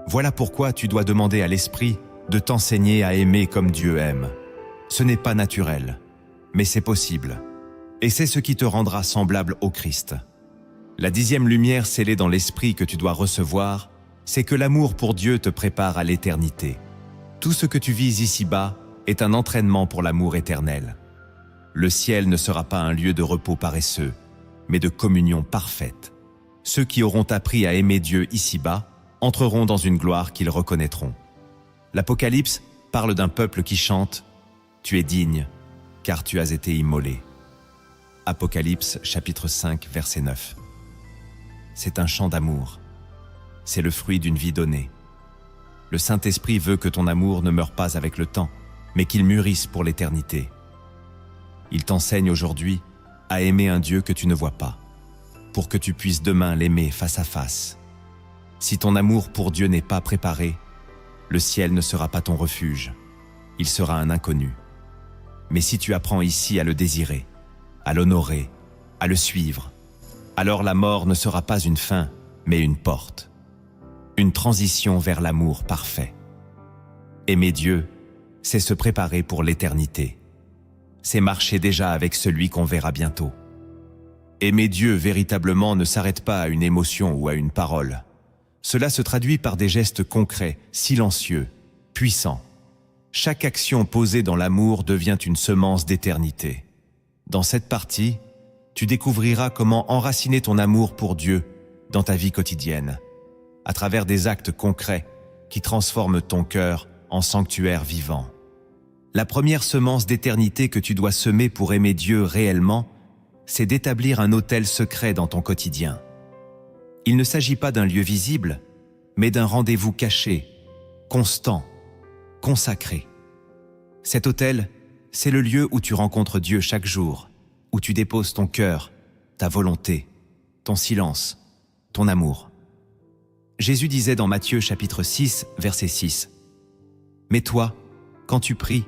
S1: Voilà pourquoi tu dois demander à l'Esprit de t'enseigner à aimer comme Dieu aime. Ce n'est pas naturel, mais c'est possible. Et c'est ce qui te rendra semblable au Christ. La 10e lumière scellée dans l'Esprit que tu dois recevoir, c'est que l'amour pour Dieu te prépare à l'éternité. Tout ce que tu vis ici-bas est un entraînement pour l'amour éternel. Le ciel ne sera pas un lieu de repos paresseux, mais de communion parfaite. Ceux qui auront appris à aimer Dieu ici-bas entreront dans une gloire qu'ils reconnaîtront. L'Apocalypse parle d'un peuple qui chante « Tu es digne, car tu as été immolé ». Apocalypse chapitre 5 verset 9. C'est un chant d'amour. C'est le fruit d'une vie donnée. Le Saint-Esprit veut que ton amour ne meure pas avec le temps, mais qu'il mûrisse pour l'éternité. Il t'enseigne aujourd'hui à aimer un Dieu que tu ne vois pas, pour que tu puisses demain l'aimer face à face. Si ton amour pour Dieu n'est pas préparé, le ciel ne sera pas ton refuge, il sera un inconnu. Mais si tu apprends ici à le désirer, à l'honorer, à le suivre, alors la mort ne sera pas une fin, mais une porte. Une transition vers l'amour parfait. Aimer Dieu, c'est se préparer pour l'éternité. C'est marcher déjà avec celui qu'on verra bientôt. Aimer Dieu véritablement ne s'arrête pas à une émotion ou à une parole. Cela se traduit par des gestes concrets, silencieux, puissants. Chaque action posée dans l'amour devient une semence d'éternité. Dans cette partie, tu découvriras comment enraciner ton amour pour Dieu dans ta vie quotidienne, à travers des actes concrets qui transforment ton cœur en sanctuaire vivant. La première semence d'éternité que tu dois semer pour aimer Dieu réellement, c'est d'établir un autel secret dans ton quotidien. Il ne s'agit pas d'un lieu visible, mais d'un rendez-vous caché, constant, consacré. Cet autel, c'est le lieu où tu rencontres Dieu chaque jour, où tu déposes ton cœur, ta volonté, ton silence, ton amour. Jésus disait dans Matthieu chapitre 6, verset 6, « Mais toi, quand tu pries,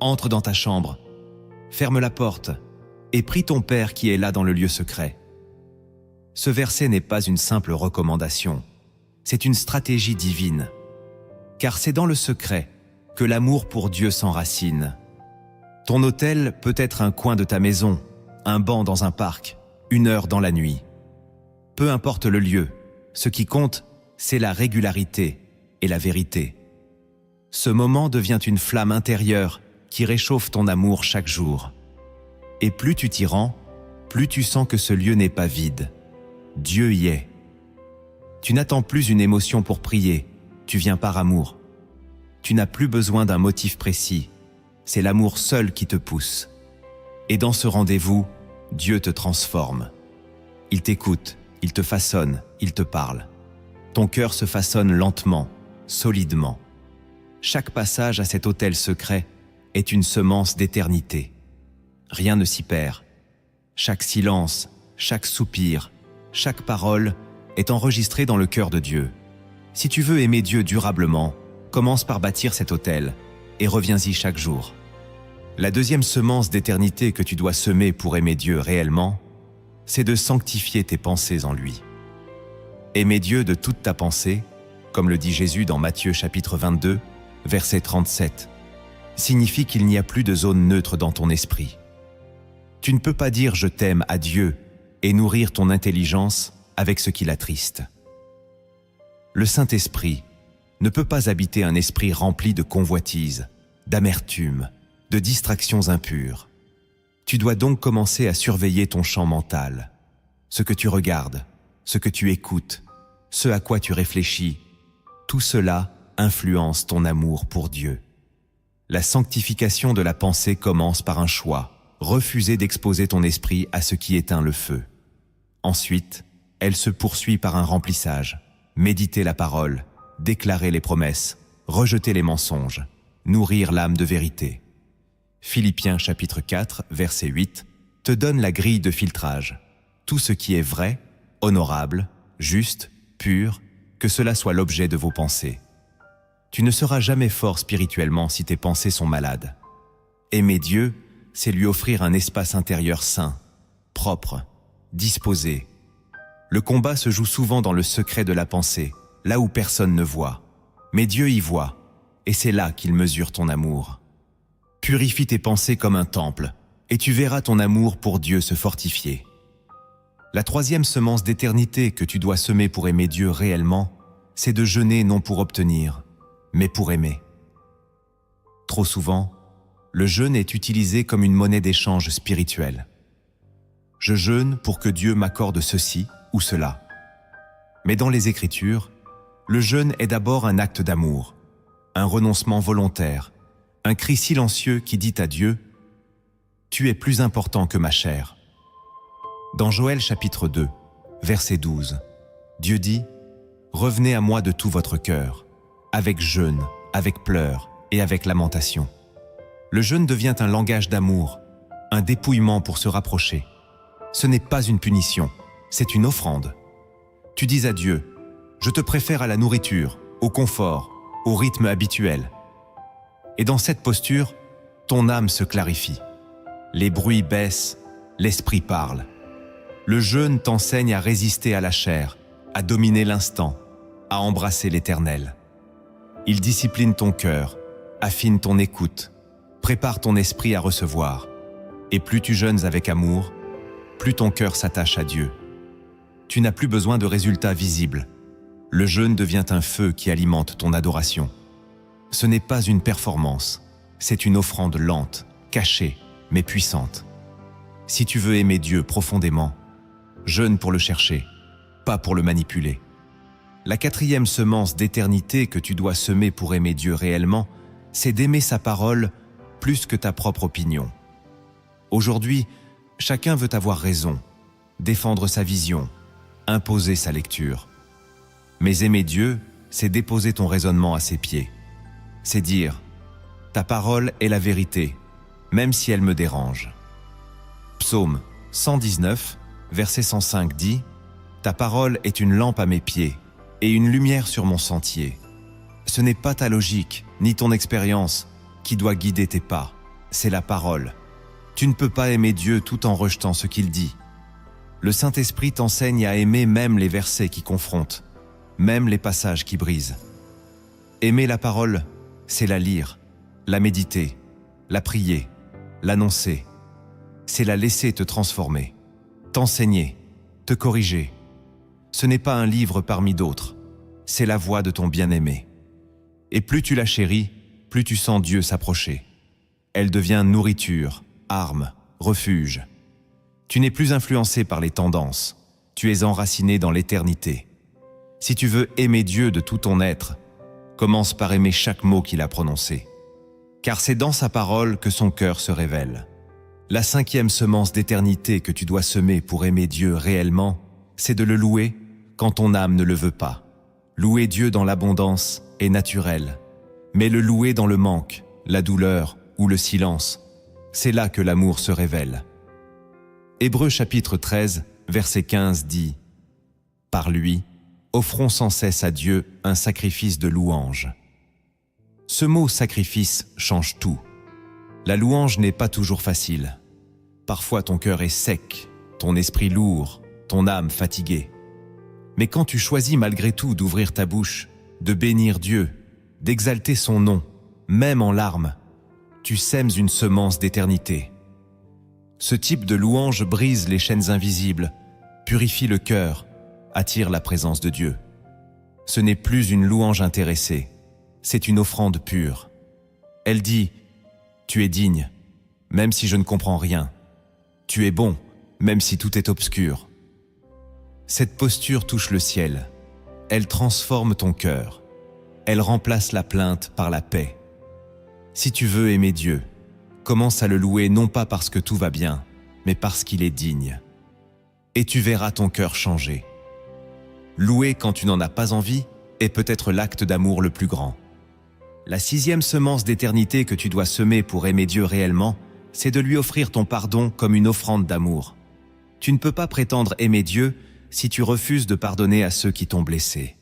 S1: entre dans ta chambre, ferme la porte et prie ton Père qui est là dans le lieu secret. » Ce verset n'est pas une simple recommandation, c'est une stratégie divine, car c'est dans le secret que l'amour pour Dieu s'enracine. Ton autel peut être un coin de ta maison, un banc dans un parc, une heure dans la nuit. Peu importe le lieu, ce qui compte, c'est la régularité et la vérité. Ce moment devient une flamme intérieure qui réchauffe ton amour chaque jour. Et plus tu t'y rends, plus tu sens que ce lieu n'est pas vide. Dieu y est. Tu n'attends plus une émotion pour prier, tu viens par amour. Tu n'as plus besoin d'un motif précis, c'est l'amour seul qui te pousse. Et dans ce rendez-vous, Dieu te transforme. Il t'écoute, il te façonne, il te parle. Ton cœur se façonne lentement, solidement. Chaque passage à cet autel secret est une semence d'éternité. Rien ne s'y perd. Chaque silence, chaque soupir, chaque parole est enregistrée dans le cœur de Dieu. Si tu veux aimer Dieu durablement, commence par bâtir cet autel et reviens-y chaque jour. La deuxième semence d'éternité que tu dois semer pour aimer Dieu réellement, c'est de sanctifier tes pensées en lui. Aimer Dieu de toute ta pensée, comme le dit Jésus dans Matthieu chapitre 22, verset 37, signifie qu'il n'y a plus de zone neutre dans ton esprit. Tu ne peux pas dire « je t'aime » à Dieu et nourrir ton intelligence avec ce qui l'attriste. Le Saint-Esprit ne peut pas habiter un esprit rempli de convoitise, d'amertume, de distractions impures. Tu dois donc commencer à surveiller ton champ mental, ce que tu regardes, ce que tu écoutes, ce à quoi tu réfléchis. Tout cela influence ton amour pour Dieu. La sanctification de la pensée commence par un choix, refuser d'exposer ton esprit à ce qui éteint le feu. Ensuite, elle se poursuit par un remplissage, méditer la parole, déclarer les promesses, rejeter les mensonges, nourrir l'âme de vérité. Philippiens chapitre 4, verset 8, te donne la grille de filtrage. Tout ce qui est vrai, honorable, juste, pur, que cela soit l'objet de vos pensées. Tu ne seras jamais fort spirituellement si tes pensées sont malades. Aimer Dieu, c'est lui offrir un espace intérieur sain, propre, disposé. Le combat se joue souvent dans le secret de la pensée, là où personne ne voit. Mais Dieu y voit, et c'est là qu'il mesure ton amour. Purifie tes pensées comme un temple, et tu verras ton amour pour Dieu se fortifier. La troisième semence d'éternité que tu dois semer pour aimer Dieu réellement, c'est de jeûner non pour obtenir, mais pour aimer. Trop souvent, le jeûne est utilisé comme une monnaie d'échange spirituelle. Je jeûne pour que Dieu m'accorde ceci ou cela. Mais dans les Écritures, le jeûne est d'abord un acte d'amour, un renoncement volontaire, un cri silencieux qui dit à Dieu « Tu es plus important que ma chair, Dans Joël chapitre 2, verset 12, Dieu dit « Revenez à moi de tout votre cœur, avec jeûne, avec pleurs et avec lamentation. » Le jeûne devient un langage d'amour, un dépouillement pour se rapprocher. Ce n'est pas une punition, c'est une offrande. Tu dis à Dieu « Je te préfère à la nourriture, au confort, au rythme habituel. » Et dans cette posture, ton âme se clarifie. Les bruits baissent, l'esprit parle. Le jeûne t'enseigne à résister à la chair, à dominer l'instant, à embrasser l'Éternel. Il discipline ton cœur, affine ton écoute, prépare ton esprit à recevoir. Et plus tu jeûnes avec amour, plus ton cœur s'attache à Dieu. Tu n'as plus besoin de résultats visibles. Le jeûne devient un feu qui alimente ton adoration. Ce n'est pas une performance, c'est une offrande lente, cachée, mais puissante. Si tu veux aimer Dieu profondément, jeûne pour le chercher, pas pour le manipuler. La 4e semence d'éternité que tu dois semer pour aimer Dieu réellement, c'est d'aimer sa parole plus que ta propre opinion. Aujourd'hui, chacun veut avoir raison, défendre sa vision, imposer sa lecture. Mais aimer Dieu, c'est déposer ton raisonnement à ses pieds. C'est dire « Ta parole est la vérité, même si elle me dérange. » Psaume 119, verset 105 dit « Ta parole est une lampe à mes pieds et une lumière sur mon sentier. » Ce n'est pas ta logique, ni ton expérience, qui doit guider tes pas, c'est la parole. Tu ne peux pas aimer Dieu tout en rejetant ce qu'il dit. Le Saint-Esprit t'enseigne à aimer même les versets qui confrontent, même les passages qui brisent. Aimer la parole, c'est la lire, la méditer, la prier, l'annoncer. C'est la laisser te transformer, t'enseigner, te corriger. Ce n'est pas un livre parmi d'autres, c'est la voix de ton bien-aimé. Et plus tu la chéris, plus tu sens Dieu s'approcher. Elle devient nourriture, arme, refuge. Tu n'es plus influencé par les tendances, tu es enraciné dans l'éternité. Si tu veux aimer Dieu de tout ton être, commence par aimer chaque mot qu'il a prononcé. Car c'est dans sa parole que son cœur se révèle. La 5e semence d'éternité que tu dois semer pour aimer Dieu réellement, c'est de le louer quand ton âme ne le veut pas. Louer Dieu dans l'abondance est naturel, mais le louer dans le manque, la douleur ou le silence, c'est là que l'amour se révèle. Hébreux chapitre 13, verset 15 dit « Par lui, offrons sans cesse à Dieu un sacrifice de louange. » Ce mot « sacrifice » change tout. La louange n'est pas toujours facile. Parfois ton cœur est sec, ton esprit lourd, ton âme fatiguée. Mais quand tu choisis malgré tout d'ouvrir ta bouche, de bénir Dieu, d'exalter son nom, même en larmes, tu sèmes une semence d'éternité. Ce type de louange brise les chaînes invisibles, purifie le cœur, attire la présence de Dieu. Ce n'est plus une louange intéressée, c'est une offrande pure. Elle dit « Tu es digne, même si je ne comprends rien. Tu es bon, même si tout est obscur. » Cette posture touche le ciel. Elle transforme ton cœur. Elle remplace la plainte par la paix. Si tu veux aimer Dieu, commence à le louer non pas parce que tout va bien, mais parce qu'il est digne. Et tu verras ton cœur changer. Louer quand tu n'en as pas envie est peut-être l'acte d'amour le plus grand. La 6e semence d'éternité que tu dois semer pour aimer Dieu réellement, c'est de lui offrir ton pardon comme une offrande d'amour. Tu ne peux pas prétendre aimer Dieu si tu refuses de pardonner à ceux qui t'ont blessé.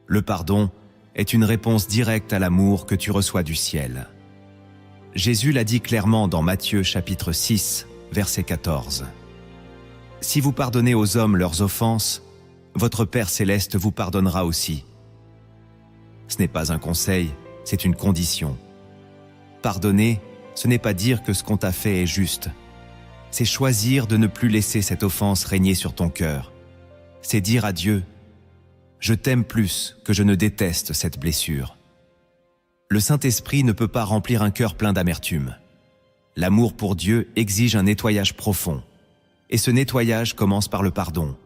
S1: Le pardon est une réponse directe à l'amour que tu reçois du ciel. Jésus l'a dit clairement dans Matthieu chapitre 6, verset 14. « Si vous pardonnez aux hommes leurs offenses, votre Père céleste vous pardonnera aussi. » Ce n'est pas un conseil, c'est une condition. Pardonner, ce n'est pas dire que ce qu'on t'a fait est juste. C'est choisir de ne plus laisser cette offense régner sur ton cœur. C'est dire à Dieu « Je t'aime plus que je ne déteste cette blessure. » Le Saint-Esprit ne peut pas remplir un cœur plein d'amertume. L'amour pour Dieu exige un nettoyage profond. Et ce nettoyage commence par le pardon.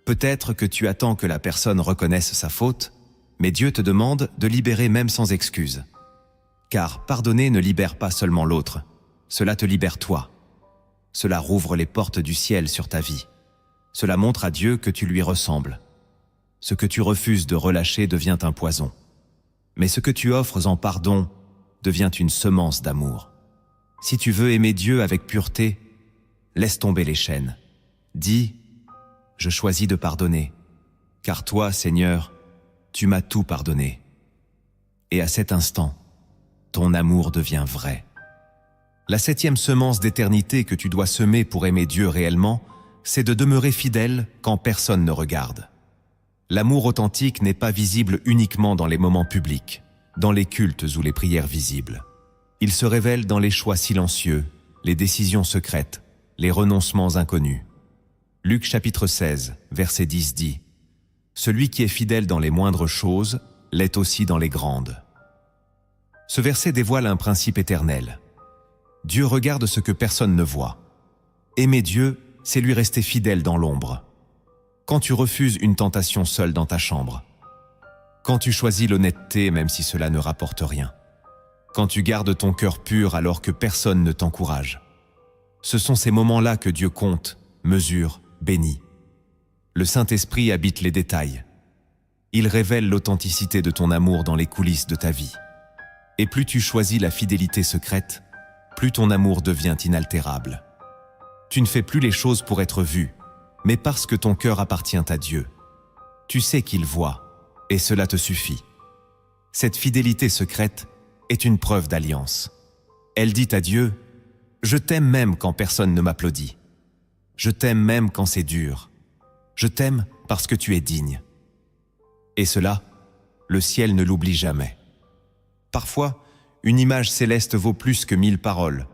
S1: Peut-être que tu attends que la personne reconnaisse sa faute, mais Dieu te demande de libérer même sans excuse. Car pardonner ne libère pas seulement l'autre, cela te libère toi. Cela rouvre les portes du ciel sur ta vie. Cela montre à Dieu que tu lui ressembles. Ce que tu refuses de relâcher devient un poison. Mais ce que tu offres en pardon devient une semence d'amour. Si tu veux aimer Dieu avec pureté, laisse tomber les chaînes. Dis, je choisis de pardonner, car toi, Seigneur, tu m'as tout pardonné. Et à cet instant, ton amour devient vrai. La 7e semence d'éternité que tu dois semer pour aimer Dieu réellement, c'est de demeurer fidèle quand personne ne regarde. L'amour authentique n'est pas visible uniquement dans les moments publics, dans les cultes ou les prières visibles. Il se révèle dans les choix silencieux, les décisions secrètes, les renoncements inconnus. Luc chapitre 16, verset 10 dit « Celui qui est fidèle dans les moindres choses l'est aussi dans les grandes. » Ce verset dévoile un principe éternel. Dieu regarde ce que personne ne voit. Aimer Dieu, c'est lui rester fidèle dans l'ombre. Quand tu refuses une tentation seule dans ta chambre. Quand tu choisis l'honnêteté même si cela ne rapporte rien. Quand tu gardes ton cœur pur alors que personne ne t'encourage. Ce sont ces moments-là que Dieu compte, mesure, bénit. Le Saint-Esprit habite les détails. Il révèle l'authenticité de ton amour dans les coulisses de ta vie. Et plus tu choisis la fidélité secrète, plus ton amour devient inaltérable. Tu ne fais plus les choses pour être vu, mais parce que ton cœur appartient à Dieu. Tu sais qu'il voit, et cela te suffit. Cette fidélité secrète est une preuve d'alliance. Elle dit à Dieu, « Je t'aime même quand personne ne m'applaudit. Je t'aime même quand c'est dur. Je t'aime parce que tu es digne. » Et cela, le ciel ne l'oublie jamais. Parfois, une image céleste vaut plus que 1000 paroles.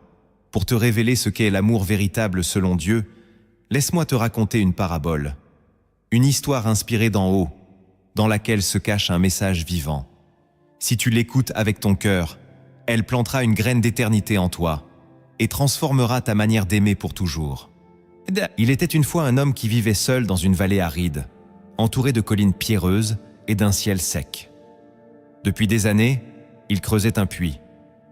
S1: Pour te révéler ce qu'est l'amour véritable selon Dieu, laisse-moi te raconter une parabole. Une histoire inspirée d'en haut, dans laquelle se cache un message vivant. Si tu l'écoutes avec ton cœur, elle plantera une graine d'éternité en toi et transformera ta manière d'aimer pour toujours. Il était une fois un homme qui vivait seul dans une vallée aride, entouré de collines pierreuses et d'un ciel sec. Depuis des années, il creusait un puits,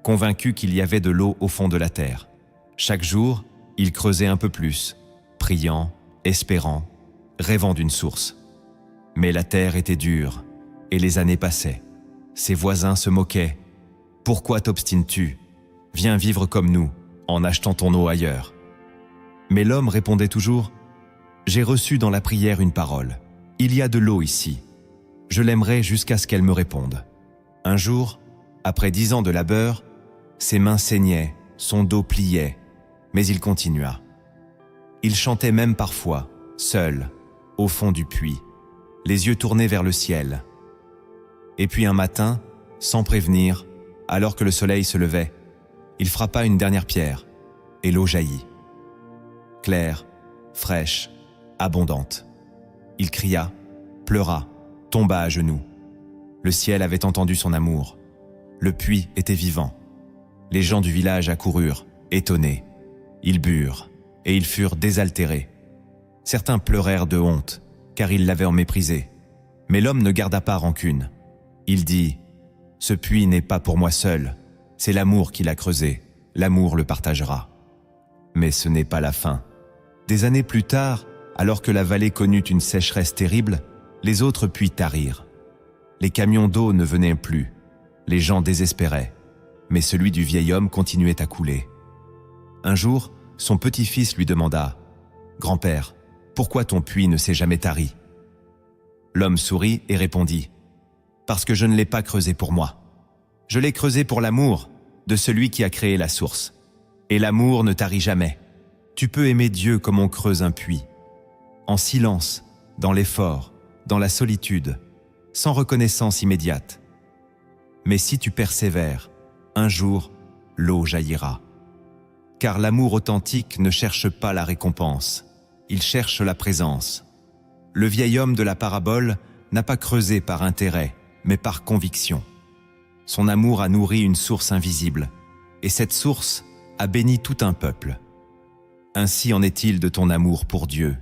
S1: convaincu qu'il y avait de l'eau au fond de la terre. Chaque jour, il creusait un peu plus, priant, espérant, rêvant d'une source. Mais la terre était dure, et les années passaient. Ses voisins se moquaient. « Pourquoi t'obstines-tu? Viens vivre comme nous, en achetant ton eau ailleurs. » Mais l'homme répondait toujours « J'ai reçu dans la prière une parole. Il y a de l'eau ici. Je l'aimerai jusqu'à ce qu'elle me réponde. » Un jour, après 10 ans de labeur, ses mains saignaient, son dos pliait, mais il continua. Il chantait même parfois, seul, au fond du puits, les yeux tournés vers le ciel. Et puis un matin, sans prévenir, alors que le soleil se levait, il frappa une dernière pierre, et l'eau jaillit. Claire, fraîche, abondante. Il cria, pleura, tomba à genoux. Le ciel avait entendu son amour. Le puits était vivant. Les gens du village accoururent, étonnés. Ils burent, et ils furent désaltérés. Certains pleurèrent de honte, car ils l'avaient méprisé. Mais l'homme ne garda pas rancune. Il dit, « Ce puits n'est pas pour moi seul, c'est l'amour qui l'a creusé, l'amour le partagera. » Mais ce n'est pas la fin. Des années plus tard, alors que la vallée connut une sécheresse terrible, les autres puits tarirent. Les camions d'eau ne venaient plus, les gens désespéraient, mais celui du vieil homme continuait à couler. Un jour, son petit-fils lui demanda, « Grand-père, pourquoi ton puits ne s'est jamais tari ?» L'homme sourit et répondit, « Parce que je ne l'ai pas creusé pour moi. Je l'ai creusé pour l'amour de celui qui a créé la source. Et l'amour ne tarit jamais. Tu peux aimer Dieu comme on creuse un puits, en silence, dans l'effort, dans la solitude, sans reconnaissance immédiate. Mais si tu persévères, un jour, l'eau jaillira. Car l'amour authentique ne cherche pas la récompense, il cherche la présence. Le vieil homme de la parabole n'a pas creusé par intérêt, mais par conviction. Son amour a nourri une source invisible, et cette source a béni tout un peuple. Ainsi en est-il de ton amour pour Dieu.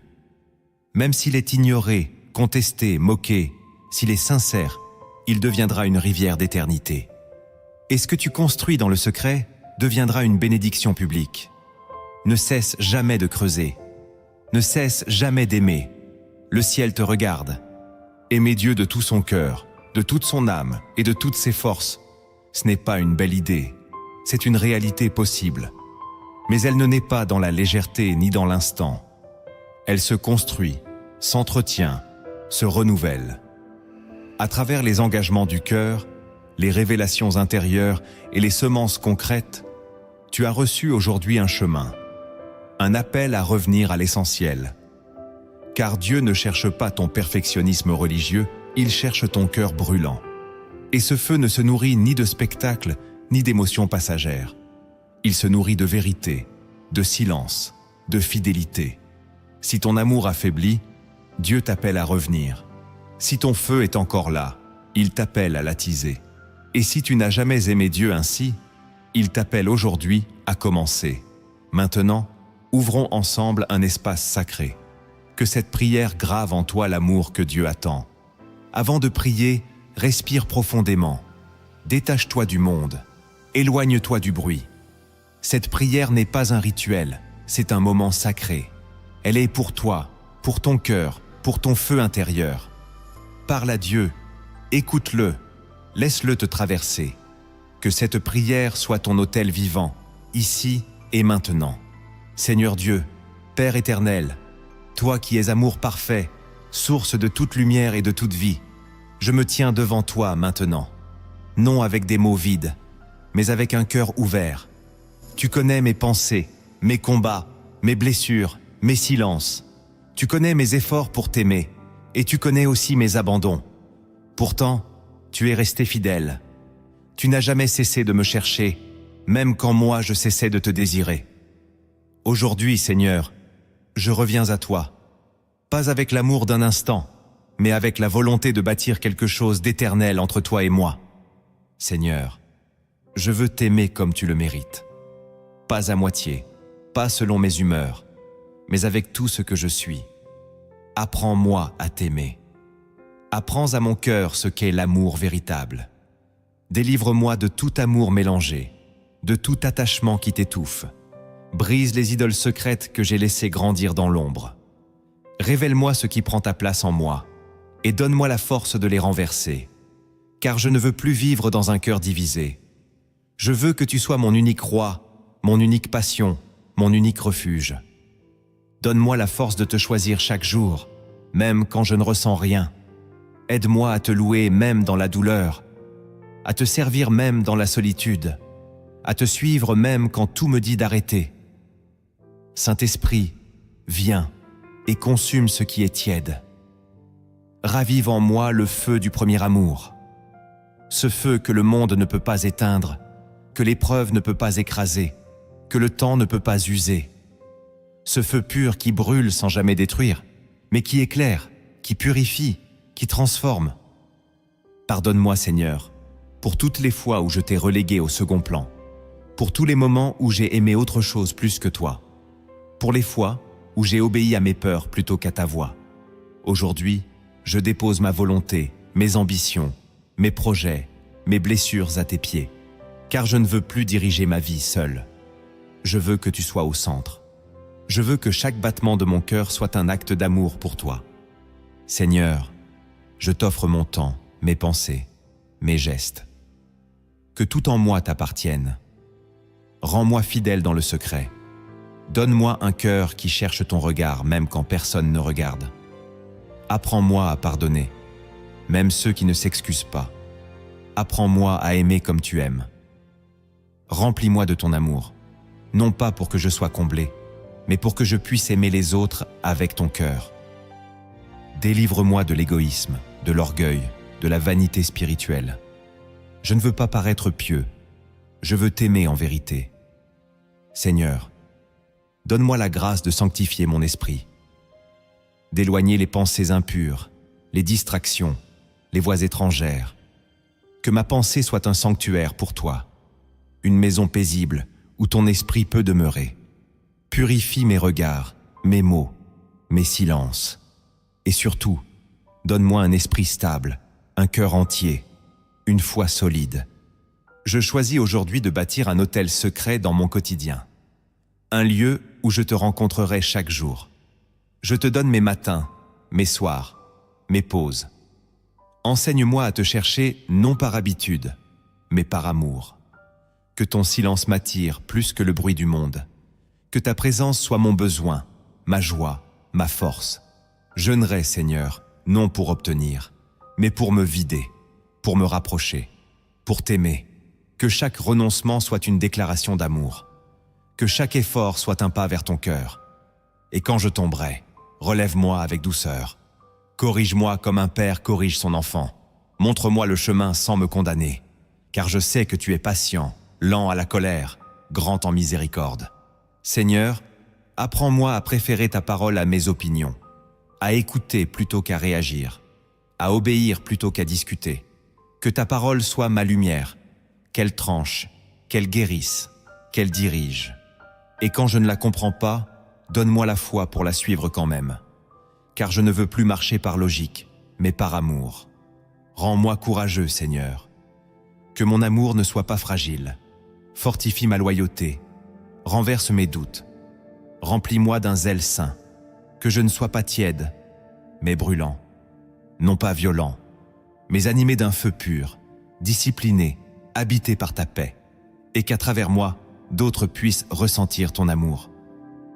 S1: Même s'il est ignoré, contesté, moqué, s'il est sincère, il deviendra une rivière d'éternité. Et ce que tu construis dans le secret deviendra une bénédiction publique. Ne cesse jamais de creuser. Ne cesse jamais d'aimer. Le ciel te regarde. Aimer Dieu de tout son cœur, de toute son âme et de toutes ses forces, ce n'est pas une belle idée, c'est une réalité possible. Mais elle ne naît pas dans la légèreté ni dans l'instant. Elle se construit, s'entretient, se renouvelle. À travers les engagements du cœur, les révélations intérieures et les semences concrètes, tu as reçu aujourd'hui un chemin, un appel à revenir à l'essentiel. Car Dieu ne cherche pas ton perfectionnisme religieux, il cherche ton cœur brûlant. Et ce feu ne se nourrit ni de spectacles, ni d'émotions passagères. Il se nourrit de vérité, de silence, de fidélité. Si ton amour affaiblit, Dieu t'appelle à revenir. Si ton feu est encore là, il t'appelle à l'attiser. Et si tu n'as jamais aimé Dieu ainsi, il t'appelle aujourd'hui à commencer. Maintenant, ouvrons ensemble un espace sacré. Que cette prière grave en toi l'amour que Dieu attend. Avant de prier, respire profondément. Détache-toi du monde. Éloigne-toi du bruit. Cette prière n'est pas un rituel, c'est un moment sacré. Elle est pour toi, pour ton cœur, pour ton feu intérieur. Parle à Dieu, écoute-le, laisse-le te traverser. Que cette prière soit ton autel vivant, ici et maintenant. Seigneur Dieu, Père éternel, toi qui es amour parfait, source de toute lumière et de toute vie, je me tiens devant toi maintenant, non avec des mots vides, mais avec un cœur ouvert. Tu connais mes pensées, mes combats, mes blessures, mes silences. Tu connais mes efforts pour t'aimer, et tu connais aussi mes abandons. Pourtant, tu es resté fidèle. Tu n'as jamais cessé de me chercher, même quand moi je cessais de te désirer. Aujourd'hui, Seigneur, je reviens à toi, pas avec l'amour d'un instant, mais avec la volonté de bâtir quelque chose d'éternel entre toi et moi. Seigneur, je veux t'aimer comme tu le mérites. Pas à moitié, pas selon mes humeurs, mais avec tout ce que je suis. Apprends-moi à t'aimer. Apprends à mon cœur ce qu'est l'amour véritable. Délivre-moi de tout amour mélangé, de tout attachement qui t'étouffe. Brise les idoles secrètes que j'ai laissées grandir dans l'ombre. Révèle-moi ce qui prend ta place en moi, et donne-moi la force de les renverser. Car je ne veux plus vivre dans un cœur divisé. Je veux que tu sois mon unique roi, mon unique passion, mon unique refuge. Donne-moi la force de te choisir chaque jour, même quand je ne ressens rien. Aide-moi à te louer même dans la douleur, à te servir même dans la solitude, à te suivre même quand tout me dit d'arrêter. Saint-Esprit, viens et consume ce qui est tiède. Ravive en moi le feu du premier amour, ce feu que le monde ne peut pas éteindre, que l'épreuve ne peut pas écraser, que le temps ne peut pas user. Ce feu pur qui brûle sans jamais détruire, mais qui éclaire, qui purifie, qui transforme. Pardonne-moi, Seigneur, pour toutes les fois où je t'ai relégué au second plan, pour tous les moments où j'ai aimé autre chose plus que toi, pour les fois où j'ai obéi à mes peurs plutôt qu'à ta voix. Aujourd'hui, je dépose ma volonté, mes ambitions, mes projets, mes blessures à tes pieds, car je ne veux plus diriger ma vie seul. Je veux que tu sois au centre. Je veux que chaque battement de mon cœur soit un acte d'amour pour toi. Seigneur, je t'offre mon temps, mes pensées, mes gestes. Que tout en moi t'appartienne. Rends-moi fidèle dans le secret. Donne-moi un cœur qui cherche ton regard même quand personne ne regarde. Apprends-moi à pardonner, même ceux qui ne s'excusent pas. Apprends-moi à aimer comme tu aimes. Remplis-moi de ton amour, non pas pour que je sois comblé, mais pour que je puisse aimer les autres avec ton cœur. Délivre-moi de l'égoïsme, de l'orgueil, de la vanité spirituelle. Je ne veux pas paraître pieux, je veux t'aimer en vérité. Seigneur, donne-moi la grâce de sanctifier mon esprit, d'éloigner les pensées impures, les distractions, les voix étrangères. Que ma pensée soit un sanctuaire pour toi, une maison paisible où ton esprit peut demeurer. Purifie mes regards, mes mots, mes silences. Et surtout, donne-moi un esprit stable, un cœur entier, une foi solide. Je choisis aujourd'hui de bâtir un autel secret dans mon quotidien. Un lieu où je te rencontrerai chaque jour. Je te donne mes matins, mes soirs, mes pauses. Enseigne-moi à te chercher non par habitude, mais par amour. Que ton silence m'attire plus que le bruit du monde. Que ta présence soit mon besoin, ma joie, ma force. Jeûnerai, Seigneur, non pour obtenir, mais pour me vider, pour me rapprocher, pour t'aimer. Que chaque renoncement soit une déclaration d'amour. Que chaque effort soit un pas vers ton cœur. Et quand je tomberai, relève-moi avec douceur. Corrige-moi comme un père corrige son enfant. Montre-moi le chemin sans me condamner, car je sais que tu es patient, lent à la colère, grand en miséricorde. Seigneur, apprends-moi à préférer ta parole à mes opinions, à écouter plutôt qu'à réagir, à obéir plutôt qu'à discuter. Que ta parole soit ma lumière, qu'elle tranche, qu'elle guérisse, qu'elle dirige. Et quand je ne la comprends pas, donne-moi la foi pour la suivre quand même. Car je ne veux plus marcher par logique, mais par amour. Rends-moi courageux, Seigneur. Que mon amour ne soit pas fragile. Fortifie ma loyauté. Renverse mes doutes. Remplis-moi d'un zèle saint. Que je ne sois pas tiède, mais brûlant. Non pas violent, mais animé d'un feu pur, discipliné, habité par ta paix. Et qu'à travers moi, d'autres puissent ressentir ton amour.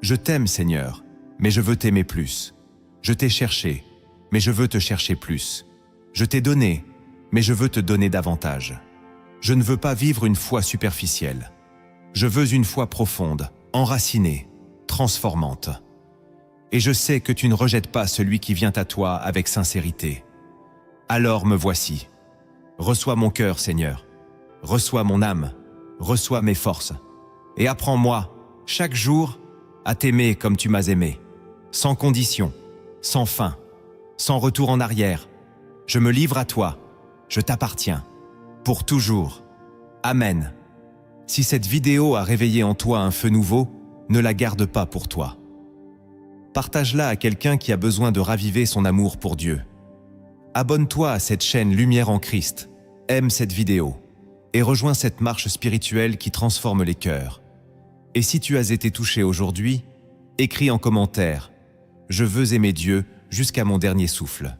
S1: Je t'aime, Seigneur, mais je veux t'aimer plus. Je t'ai cherché, mais je veux te chercher plus. Je t'ai donné, mais je veux te donner davantage. Je ne veux pas vivre une foi superficielle. Je veux une foi profonde, enracinée, transformante. Et je sais que tu ne rejettes pas celui qui vient à toi avec sincérité. Alors me voici. Reçois mon cœur, Seigneur. Reçois mon âme. Reçois mes forces. Et apprends-moi, chaque jour, à t'aimer comme tu m'as aimé, sans condition, sans fin, sans retour en arrière. Je me livre à toi, je t'appartiens, pour toujours. Amen. Si cette vidéo a réveillé en toi un feu nouveau, ne la garde pas pour toi. Partage-la à quelqu'un qui a besoin de raviver son amour pour Dieu. Abonne-toi à cette chaîne Lumière en Christ, aime cette vidéo et rejoins cette marche spirituelle qui transforme les cœurs. Et si tu as été touché aujourd'hui, écris en commentaire « Je veux aimer Dieu jusqu'à mon dernier souffle ».